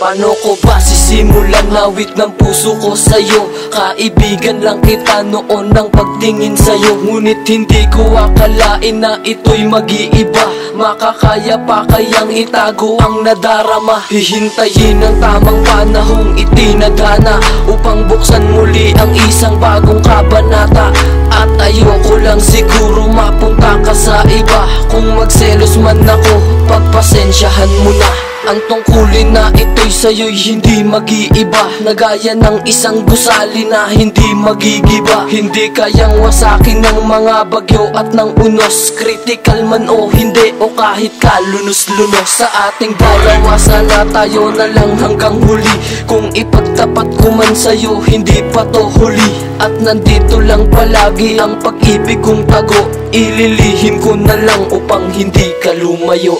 Paano ko ba sisimulan awit ng puso ko sa'yo? Kaibigan lang kita noon ng pagtingin sa'yo, ngunit hindi ko akalain na ito'y mag-iiba. Makakaya pa kayang itago ang nadarama? Hihintayin ang tamang panahong itinadhana upang buksan muli ang isang bagong kabanata. At ayoko lang siguro mapunta ka sa iba. Kung magselos man ako, pagpasensyahan mo na. Ang tungkulin na ito'y sa'yo'y hindi mag-iiba, na gaya ng isang gusali na hindi magigiba. Hindi kayang wasakin ng mga bagyo at ng unos, critical man o hindi o kahit kalunos-lunos. Sa ating dalawa sana tayo na lang hanggang huli. Kung ipagtapat ko man sa'yo, hindi pa to huli. At nandito lang palagi ang pag-ibig kong tago. Ililihim ko na lang upang hindi ka lumayo.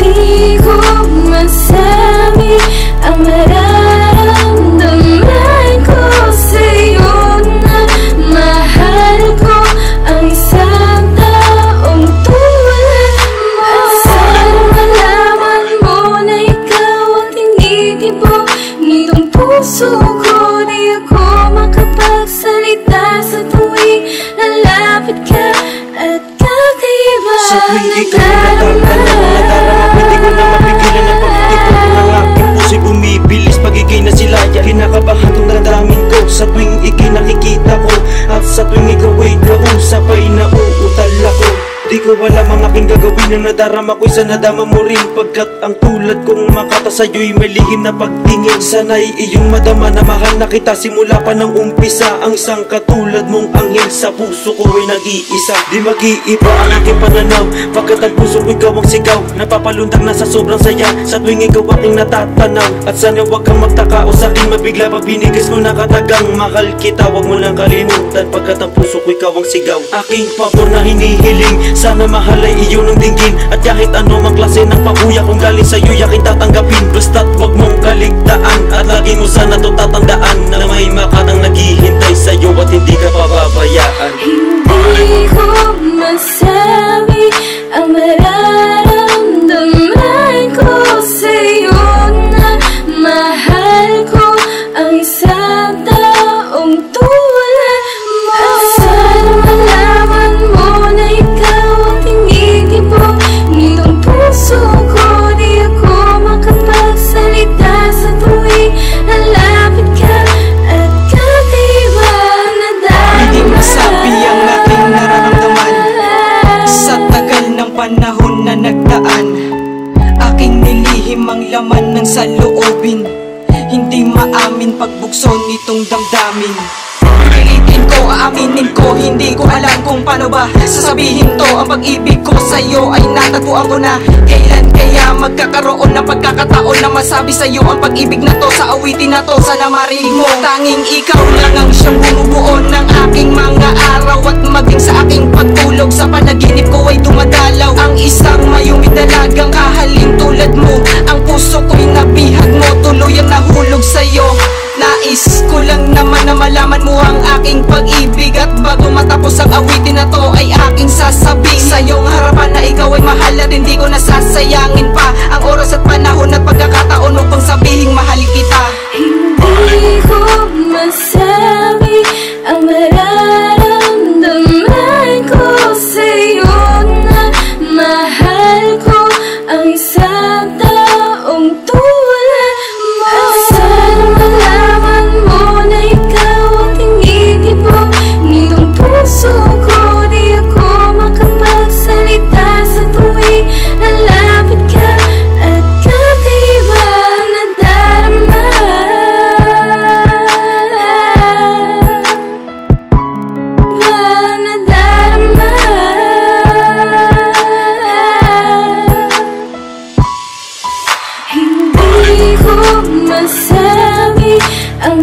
Hindi ko masabi ang mararamdaman ko sa'yo, na mahal ko ang isang taong tulad mo. Sana malaman mo na ikaw ang tinitibok nitong puso ko. Di ako makapagsalita sa tuwing lalapit ka at kakaiba. Sa tuwing ikaw nadarama, hindi ko na mapigilan ang pag-ikot ng aking puso'y bumibilis pag ika'y nasilaya. Kinakabahan itong damdamin ko sa tuwing ika'y nakikita ko, at sa tuwing ikaw ay kausap ay nauutal ako. Di ko alam ang aking gagawin, ang nadarama ko'y sa nadama mo rin, pagkat ang tulad kong makata sa'yo'y may lihim na pagtingin. Sana'y iyong madama na mahal na kita simula pa ng umpisa. Ang isang katulad mong anghel sa puso ko ay nag-iisa. Di mag-iiba ang aking pananaw, pagkat ang puso ko ikaw ang sigaw. Napapalundag na sa sobrang saya sa tuwing ikaw aking natatanaw. At sana huwag kang magtaka o sa'king mabigla pag binigis mo nakatagang. Mahal kita, huwag mo lang kalimutan, pagkat ang puso ko ikaw ang sigaw. Aking pabor na hinihiling, sana mahal ay iyo ng dinggin. At kahit ano mang klase ng pabuya, kung galing sa'yo yakin tatanggapin. Basta't huwag mong kaligtaan, at lagi mo sana to tatandaan, na may makatang naghihintay sa'yo at hindi ka pababayaan. Hindi ko masabi ang mararamdaman ko sa'yo, na mahal ko ang isang taong tulad mo. Sana malaman mo na ikaw ang tinitibok nitong puso ko. Di ako makapagsalita sa tuwing lalapit ka at kakaiba na dahil hindi masabi ang aking nararamdaman sa tagal ng panahon na nagdaan. Aking nilihim ang laman ng saloobin, hindi maamin pagbukso nitong damdamin. Pilitin ko, aaminin ko, hindi ko alam kung paano ba sasabihin to. Ang pag-ibig ko sa'yo ay natagpuan ko na. Kailan kaya magkakaroon ng pagkakataon na masabi sa'yo ang pag-ibig na to sa awitin na to? Sana marinig mo, tanging ikaw lang ang siyang bumubuo ng aking mga araw. At maging sa aking pagtulog, sa panaginip ko ay dumadalaw ang isang mayumid dalagang kahaling tulad mo. Ang puso ko'y nabihag mo, tuluyang nahulog sa'yo. Nais ko lang naman na malaman mo ang aking pag-ibig, at bago matapos ang awitin na to ay aking sasabihin sa iyong harapan na ikaw ay mahal at hindi ko nasasayangin pa ang oras at panahon at pagkakataon upang sabihing mahal kita. Hindi ko masabi ang mararamdaman ko sa'yo, na mahal ko ang isang taong tulad mo. Sana malaman mo na ikaw ang tinitibok nitong puso ko. Di ako makapagsalita sa tuwing lalapit ka at kakaiba na darama. Na darama. Hindi ko masabi ang